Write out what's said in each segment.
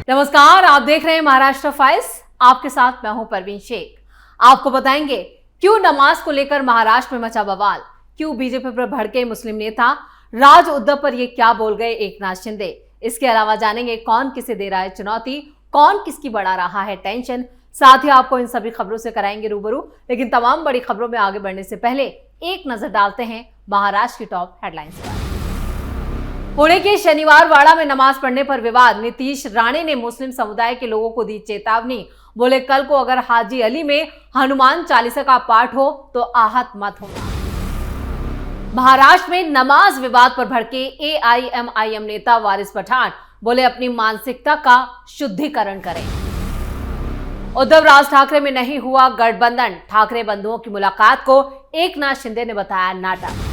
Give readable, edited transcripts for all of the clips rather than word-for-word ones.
नमस्कार, आप देख रहे हैं महाराष्ट्र फाइल्स। आपके साथ मैं हूं परवीन शेख। आपको बताएंगे क्यों नमाज को लेकर महाराष्ट्र में मचा बवाल, क्यों बीजेपी पर भड़के मुस्लिम नेता, राज उद्धव पर ये क्या बोल गए एकनाथ शिंदे। इसके अलावा जानेंगे कौन किसे दे रहा है चुनौती, कौन किसकी बढ़ा रहा है टेंशन। साथ ही आपको इन सभी खबरों से कराएंगे रूबरू। लेकिन तमाम बड़ी खबरों में आगे बढ़ने से पहले एक नजर डालते हैं महाराष्ट्र की टॉप हेडलाइंस पर। पुणे के शनिवार वाड़ा में नमाज पढ़ने पर विवाद। नीतीश राणे ने मुस्लिम समुदाय के लोगों को दी चेतावनी। बोले, कल को अगर हाजी अली में हनुमान चालीसा का पाठ हो तो आहत मत होना। महाराष्ट्र में नमाज विवाद पर भड़के एआईएमआईएम नेता वारिस पठान। बोले, अपनी मानसिकता का शुद्धिकरण करें। उद्धव राज ठाकरे में नहीं हुआ गठबंधन। ठाकरे बंधुओं की मुलाकात को एकनाथ शिंदे ने बताया नाटक।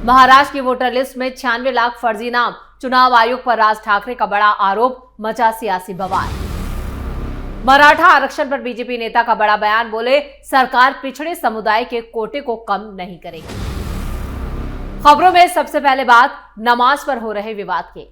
महाराष्ट्र की वोटर लिस्ट में 96 लाख फर्जी नाम। चुनाव आयोग पर राज ठाकरे का बड़ा आरोप, मचा सियासी बवाल। मराठा आरक्षण पर बीजेपी नेता का बड़ा बयान। बोले, सरकार पिछड़े समुदाय के कोटे को कम नहीं करेगी। खबरों में सबसे पहले बात नमाज पर हो रहे विवाद की।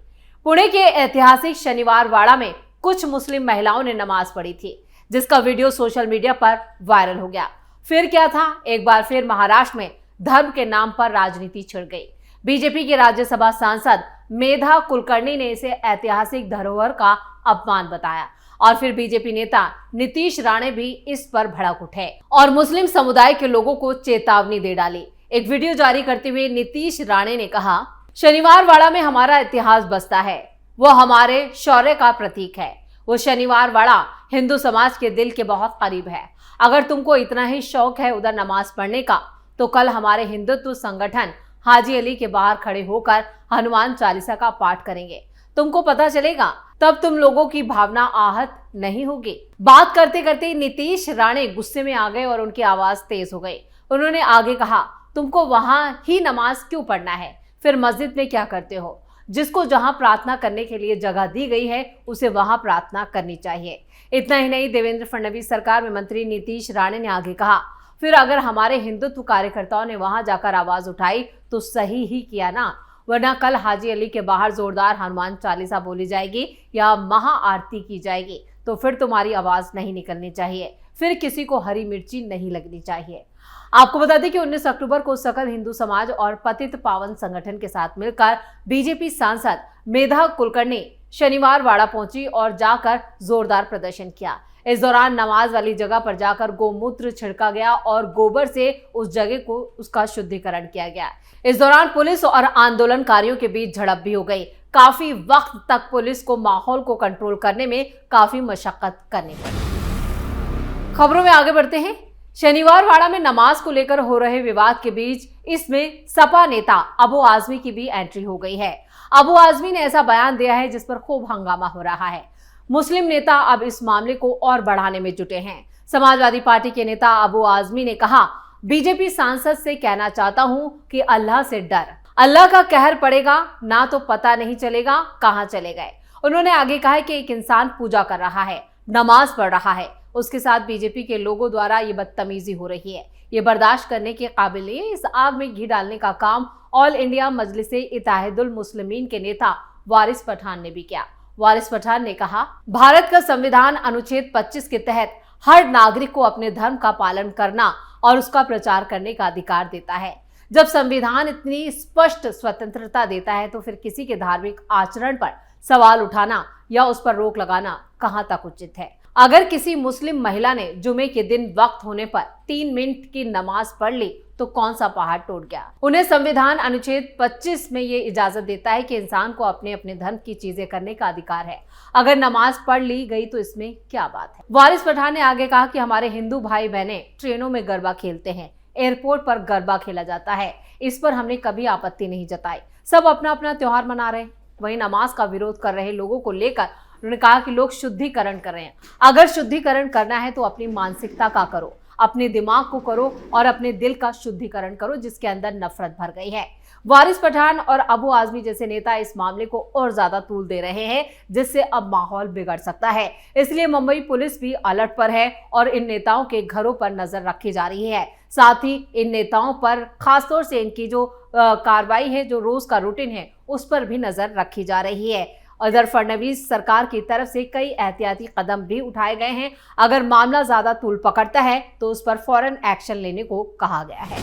पुणे के ऐतिहासिक शनिवार वाड़ा में कुछ मुस्लिम महिलाओं ने नमाज पढ़ी थी, जिसका वीडियो सोशल मीडिया पर वायरल हो गया। फिर क्या था, एक बार फिर महाराष्ट्र में धर्म के नाम पर राजनीति छिड़ गई। बीजेपी के राज्यसभा सांसद मेधा कुलकर्णी ने इसे ऐतिहासिक धरोहर का अपमान बताया और फिर बीजेपी नेता नीतीश राणे भी इस पर भड़क उठे और मुस्लिम समुदाय के लोगों को चेतावनी दे डाली। एक वीडियो जारी करते हुए नीतीश राणे ने कहा, शनिवार वाड़ा में हमारा इतिहास बसता है, वो हमारे शौर्य का प्रतीक है। वो शनिवार वाड़ा हिंदू समाज के दिल के बहुत करीब है। अगर तुमको इतना ही शौक है उधर नमाज पढ़ने का, तो कल हमारे हिंदुत्व संगठन हाजी अली के बाहर खड़े होकर हनुमान चालीसा का पाठ करेंगे। तुमको पता चलेगा, तब तुम लोगों की भावना आहत नहीं होगी। बात करते करते नीतीश राणे गुस्से में आ गए और उनकी आवाज तेज हो गई। उन्होंने आगे कहा, तुमको वहां ही नमाज क्यों पढ़ना है, फिर मस्जिद में क्या करते हो? जिसको जहां प्रार्थना करने के लिए जगह दी गई है उसे वहां प्रार्थना करनी चाहिए। इतना ही नहीं, देवेंद्र फडणवीस सरकार में मंत्री नीतीश राणे ने आगे कहा, फिर अगर हमारे हिंदुत्व कार्यकर्ताओं ने वहां जाकर आवाज उठाई तो सही ही किया ना, वरना कल हाजी अली के बाहर जोरदार हनुमान चालीसा बोली जाएगी या महाआरती की जाएगी तो फिर तुम्हारी आवाज नहीं निकलनी चाहिए, फिर किसी को हरी मिर्ची नहीं लगनी चाहिए। आपको बता दें कि 19 अक्टूबर को सकल हिंदू समाज और पतित पावन संगठन के साथ मिलकर बीजेपी सांसद मेधा कुलकर्णी शनिवार वाड़ा पहुंची और जाकर जोरदार प्रदर्शन किया। इस दौरान नमाज वाली जगह पर जाकर गोमूत्र छिड़का गया और गोबर से उस जगह को उसका शुद्धिकरण किया गया। इस दौरान पुलिस और आंदोलनकारियों के बीच झड़प भी हो गई। काफी वक्त तक पुलिस को माहौल को कंट्रोल करने में काफी मशक्कत करनी पड़ी। खबरों में आगे बढ़ते हैं। शनिवार वाड़ा में नमाज को लेकर हो रहे विवाद के बीच इसमें सपा नेता अबू आजमी की भी एंट्री हो गई है। अबू आजमी ने ऐसा बयान दिया है जिस पर खूब हंगामा हो रहा है। मुस्लिम नेता अब इस मामले को और बढ़ाने में जुटे हैं। समाजवादी पार्टी के नेता अबू आजमी ने कहा, बीजेपी सांसद से कहना चाहता हूं कि अल्लाह से डर, अल्लाह का कहर पड़ेगा ना तो पता नहीं चलेगा कहां चले गए। उन्होंने आगे कहा कि एक इंसान पूजा कर रहा है, नमाज पढ़ रहा है, उसके साथ बीजेपी के लोगों द्वारा ये बदतमीजी हो रही है, ये बर्दाश्त करने के काबिल नहीं है। इस आग में घी डालने का काम ऑल इंडिया मजलिसे इत्तेहादुल मुस्लिमीन के नेता वारिस पठान ने भी किया। वारिस पठान ने कहा, भारत का संविधान अनुच्छेद 25 के तहत हर नागरिक को अपने धर्म का पालन करना और उसका प्रचार करने का अधिकार देता है। जब संविधान इतनी स्पष्ट स्वतंत्रता देता है तो फिर किसी के धार्मिक आचरण पर सवाल उठाना या उस पर रोक लगाना कहां तक उचित है। अगर किसी मुस्लिम महिला ने जुमे के दिन वक्त होने पर 3 मिनट की नमाज पढ़ ली तो कौन सा पहाड़ टूट गया? उन्हें संविधान अनुच्छेद 25 में ये इजाजत देता है कि इंसान को अपने अपने धर्म की चीजें करने का अधिकार है। अगर नमाज पढ़ ली गई तो इसमें क्या बात है? वारिस पठान ने आगे कहा कि हमारे हिंदू भाई बहनें ट्रेनों में गरबा खेलते हैं, एयरपोर्ट पर गरबा खेला जाता है, इस पर हमने कभी आपत्ति नहीं जताई। सब अपना अपना त्योहार मना रहे हैं। वहीं नमाज का विरोध कर रहे लोगों को लेकर उन्होंने कहा कि लोग शुद्धिकरण कर रहे हैं। अगर शुद्धिकरण करना है तो अपनी मानसिकता का करो, अपने दिमाग को करो और अपने दिल का शुद्धिकरण करो जिसके अंदर नफरत भर गई है। वारिस पठान और अबू आजमी जैसे नेता इस मामले को और ज्यादा तूल दे रहे हैं, जिससे अब माहौल बिगड़ सकता है। इसलिए मुंबई पुलिस भी अलर्ट पर है और इन नेताओं के घरों पर नजर रखी जा रही है। साथ ही इन नेताओं पर खासतौर से इनकी जो कार्रवाई है, जो रोज का रूटीन है, उस पर भी नजर रखी जा रही है। और इधर फडणवीस सरकार की तरफ से कई एहतियाती कदम भी उठाए गए हैं। अगर मामला ज्यादा तूल पकड़ता है तो उस पर फौरन एक्शन लेने को कहा गया है।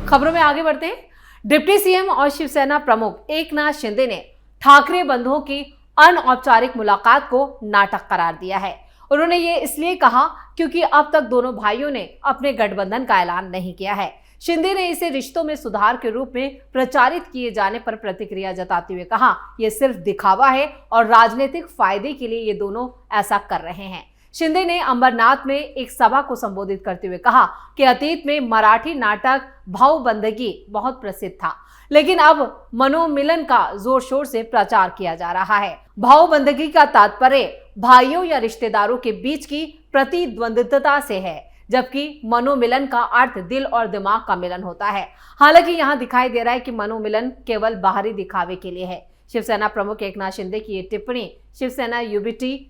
खबरों में आगे बढ़ते हैं। डिप्टी सीएम और शिवसेना प्रमुख एकनाथ शिंदे ने ठाकरे बंधुओं की अनौपचारिक मुलाकात को नाटक करार दिया है। उन्होंने ये इसलिए कहा क्योंकि अब तक दोनों भाइयों ने अपने गठबंधन का ऐलान नहीं किया है। शिंदे ने इसे रिश्तों में सुधार के रूप में प्रचारित किए जाने पर प्रतिक्रिया जताते हुए कहा, यह सिर्फ दिखावा है और राजनीतिक फायदे के लिए ये दोनों ऐसा कर रहे हैं। शिंदे ने अंबरनाथ में एक सभा को संबोधित करते हुए कहा कि अतीत में मराठी नाटक भाऊबंदगी बहुत प्रसिद्ध था, लेकिन अब मनोमिलन का जोर शोर से प्रचार किया जा रहा है। भाऊबंदगी का तात्पर्य भाइयों या रिश्तेदारों के बीच की प्रतिद्वंद्विता से है, जबकि मनोमिलन का अर्थ दिल और दिमाग का मिलन होता है। हालांकि यहाँ दिखाई दे रहा है कि मनोमिलन केवल बाहरी दिखावे के लिए है। शिवसेना प्रमुख एकनाथ शिंदे की ये टिप्पणी शिवसेना यूबीटी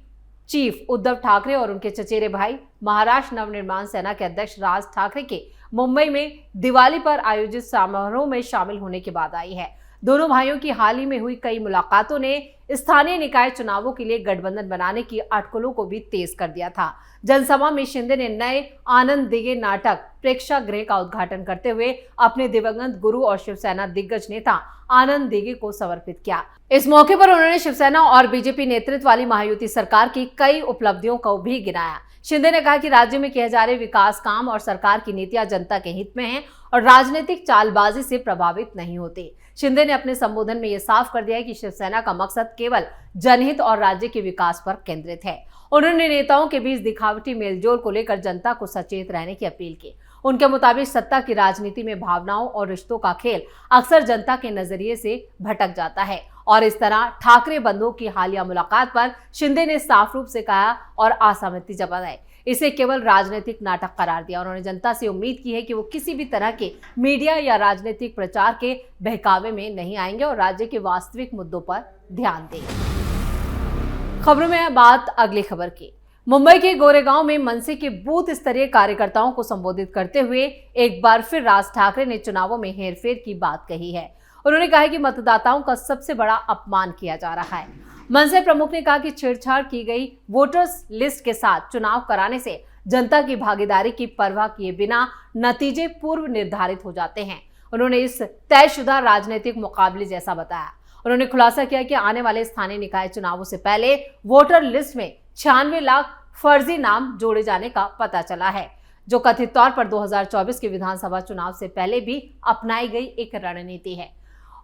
चीफ उद्धव ठाकरे और उनके चचेरे भाई महाराष्ट्र नवनिर्माण सेना के अध्यक्ष राज ठाकरे के मुंबई में दिवाली पर आयोजित समारोह में शामिल होने के बाद आई है। दोनों भाइयों की हाल ही में हुई कई मुलाकातों ने स्थानीय निकाय चुनावों के लिए गठबंधन बनाने की अटकलों को भी तेज कर दिया था। जनसभा में शिंदे ने नए आनंद दिगे नाटक प्रेक्षागृह का उद्घाटन करते हुए अपने दिवंगत गुरु और शिवसेना दिग्गज नेता आनंद दिगे को समर्पित किया। इस मौके पर उन्होंने शिवसेना और बीजेपी नेतृत्व वाली महायुति सरकार की कई उपलब्धियों को भी गिनाया। शिंदे ने कहा कि राज्य में किए जा रहे विकास काम और सरकार की नीतियां जनता के हित में हैं और राजनीतिक चालबाजी से प्रभावित नहीं होते। शिंदे ने अपने संबोधन में यह साफ कर दिया कि शिवसेना का मकसद केवल जनहित और राज्य के विकास पर केंद्रित है। उन्होंने नेताओं के बीच दिखावटी मेलजोल को लेकर जनता को सचेत रहने की अपील की। उनके मुताबिक सत्ता की राजनीति में भावनाओं और रिश्तों का खेल अक्सर जनता के नजरिए से भटक जाता है और इस तरह ठाकरे बंधुओं की हालिया मुलाकात पर शिंदे ने साफ रूप से कहा और असहमति जताई। इसे केवल राजनीतिक नाटक करार दिया। उन्होंने जनता से उम्मीद की है कि वो किसी भी तरह के मीडिया या राजनीतिक प्रचार के बहकावे में नहीं आएंगे और राज्य के वास्तविक मुद्दों पर ध्यान देंगे। खबरों में है बात अगली खबर की। मुंबई के गोरेगांव में मनसे के बूथ स्तरीय कार्यकर्ताओं को संबोधित करते हुए एक बार फिर राज ठाकरे ने चुनावों में हेरफेर की बात कही है। उन्होंने कहा कि मतदाताओं का सबसे बड़ा अपमान किया जा रहा है। मनसे प्रमुख ने कहा कि छेड़छाड़ की गई वोटर्स लिस्ट के साथ चुनाव कराने से जनता की भागीदारी की परवाह किए बिना नतीजे पूर्व निर्धारित हो जाते हैं। उन्होंने इस तयशुदा राजनीतिक मुकाबले जैसा बताया। उन्होंने खुलासा किया कि आने वाले स्थानीय निकाय चुनावों से पहले वोटर लिस्ट में 96 लाख फर्जी नाम जोड़े जाने का पता चला है, जो कथित तौर पर 2024 के विधानसभा चुनाव से पहले भी अपनाई गई एक रणनीति है।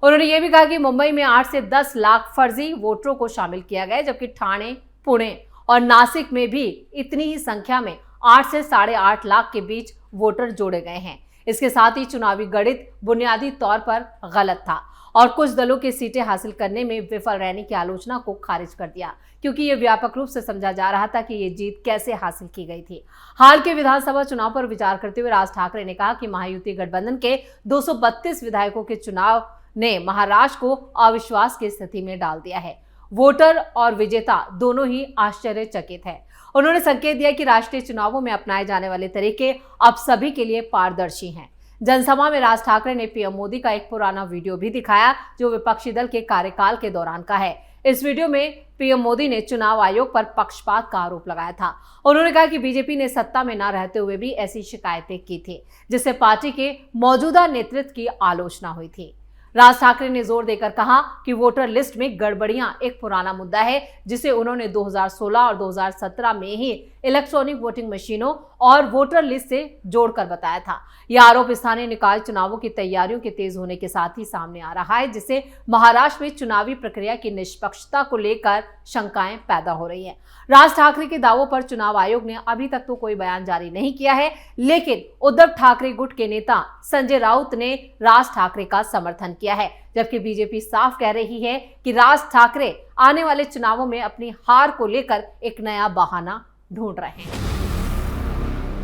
उन्होंने ये भी कहा कि मुंबई में 8 से 10 लाख फर्जी वोटरों को शामिल किया गया, जबकि ठाणे, पुणे और नासिक में भी इतनी ही संख्या में 8 से 8.5 लाख के बीच वोटर जोड़े गए हैं। इसके साथ ही चुनावी गणित बुनियादी तौर पर गलत था और कुछ दलों की सीटें हासिल करने में विफल रहने की आलोचना को खारिज कर दिया, क्योंकि ये व्यापक रूप से समझा जा रहा था कि ये जीत कैसे हासिल की गई थी। हाल के विधानसभा चुनाव पर विचार करते हुए राज ठाकरे ने कहा कि महायुति गठबंधन के 232 विधायकों के चुनाव ने महाराष्ट्र को अविश्वास की स्थिति में डाल दिया है। वोटर और विजेता दोनों ही आश्चर्यचकित है। उन्होंने संकेत दिया कि राष्ट्रीय चुनावों में अपनाए जाने वाले तरीके अब सभी के लिए पारदर्शी हैं। जनसभा में राज ठाकरे ने पीएम मोदी का एक पुराना वीडियो भी दिखाया, जो विपक्षी दल के कार्यकाल के दौरान का है। इस वीडियो में पीएम मोदी ने चुनाव आयोग पर पक्षपात का आरोप लगाया था। उन्होंने कहा कि बीजेपी ने सत्ता में न रहते हुए भी ऐसी शिकायतें की थी, जिससे पार्टी के मौजूदा नेतृत्व की आलोचना हुई थी। राज ठाकरे ने जोर देकर कहा कि वोटर लिस्ट में गड़बड़ियां एक पुराना मुद्दा है, जिसे उन्होंने 2016 और 2017 में ही इलेक्ट्रॉनिक वोटिंग मशीनों और वोटर लिस्ट से जोड़कर बताया था। यह आरोप स्थानीय निकाय चुनावों की तैयारियों के तेज होने के साथ ही सामने आ रहा है, जिससे महाराष्ट्र में चुनावी प्रक्रिया की निष्पक्षता को लेकर शंकाएं पैदा हो रही है। राज ठाकरे के दावों पर चुनाव आयोग ने अभी तक तो कोई बयान जारी नहीं किया है, लेकिन उद्धव ठाकरे गुट के नेता संजय राउत ने राज ठाकरे का समर्थन किया है, जबकि बीजेपी साफ कह रही है कि राज ठाकरे आने वाले चुनावों में अपनी हार को लेकर एक नया बहाना ढूंढ रहे हैं।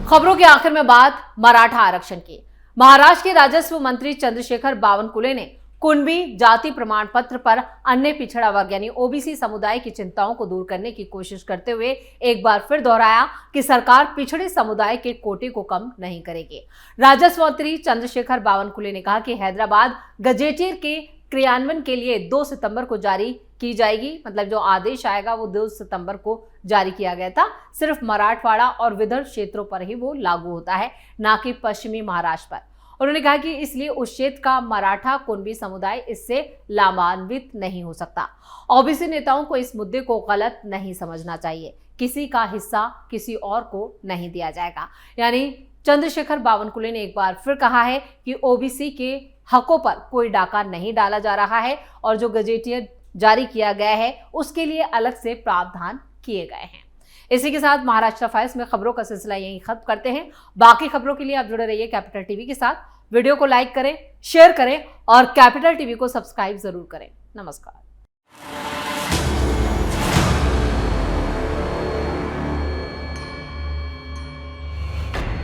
खबरों के आखिर में बात मराठा आरक्षण की। महाराष्ट्र के राजस्व मंत्री चंद्रशेखर बावनकुले ने कुणबी जाति प्रमाण पत्र पर अन्य पिछड़ा वर्ग यानी ओबीसी समुदाय की चिंताओं को दूर करने की कोशिश करते हुए एक बार फिर दोहराया कि सरकार पिछड़े समुदाय के कोटे को कम नहीं करेगी। राजस्व मंत्री चंद्रशेखर बावनकुले ने कहा कि हैदराबाद गजेटियर के क्रियान्वयन के लिए 2 सितंबर को जारी की जाएगी। मतलब जो आदेश आएगा वो 2 सितंबर को जारी किया गया था। सिर्फ मराठवाड़ा और विदर्भ क्षेत्रों पर ही वो लागू होता है, ना कि पश्चिमी महाराष्ट्र पर। उन्होंने कहा कि इसलिए उस क्षेत्र का मराठा कुणबी समुदाय इससे लाभान्वित नहीं हो सकता। ओबीसी नेताओं को इस मुद्दे को गलत नहीं समझना चाहिए। किसी का हिस्सा किसी और को नहीं दिया जाएगा। यानी चंद्रशेखर बावनकुले ने एक बार फिर कहा है कि ओबीसी के हकों पर कोई डाका नहीं डाला जा रहा है और जो गजेटियर जारी किया गया है उसके लिए अलग से प्रावधान किए गए हैं। इसी के साथ महाराष्ट्र फाइल्स में खबरों का सिलसिला यहीं खत्म करते हैं। बाकी खबरों के लिए आप जुड़े रहिए कैपिटल टीवी के साथ। वीडियो को लाइक करें, शेयर करें और कैपिटल टीवी को सब्सक्राइब जरूर करें। नमस्कार।